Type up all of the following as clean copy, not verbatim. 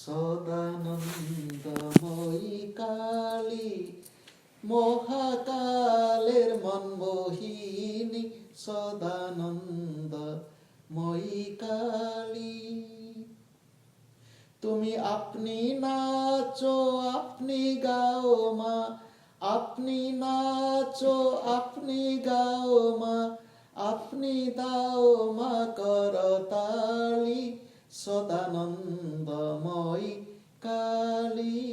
সদানন্দময়ী কালী, মহাকালের মনমোহিনী, সদানন্দময়ী কালী। তুমি আপনি নাচো আপনি গাও মা, আপনি নাচো আপনি গাও মা, আপনি দাও মা করতালি, সদানন্দময়ী কালী।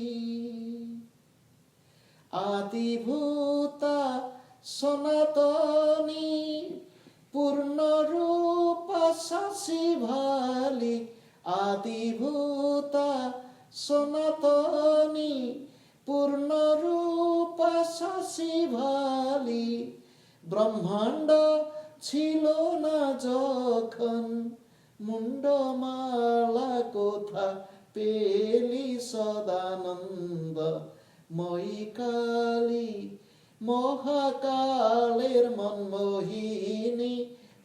আদিভূতা সনাতনী, পূর্ণরূপা শশী ভালি, আদিভূতা সনাতনী, পূর্ণরূপা শশী ভালি। ব্রহ্মাণ্ড ছিল না যখন, মুন্ডমালা কোথা পেলি, সদানন্দময়ী কালী, মহাকালের মনমোহিনী,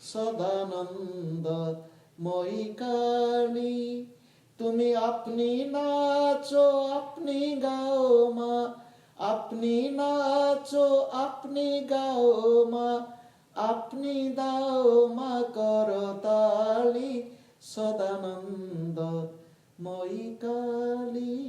সদানন্দময়ী কালী। তুমি আপনি নাচো আপনি গাও মা, আপনি নাচো আপনি গাও মা, আপনি দাও মা করতালি, সদানন্দময়ী কালী।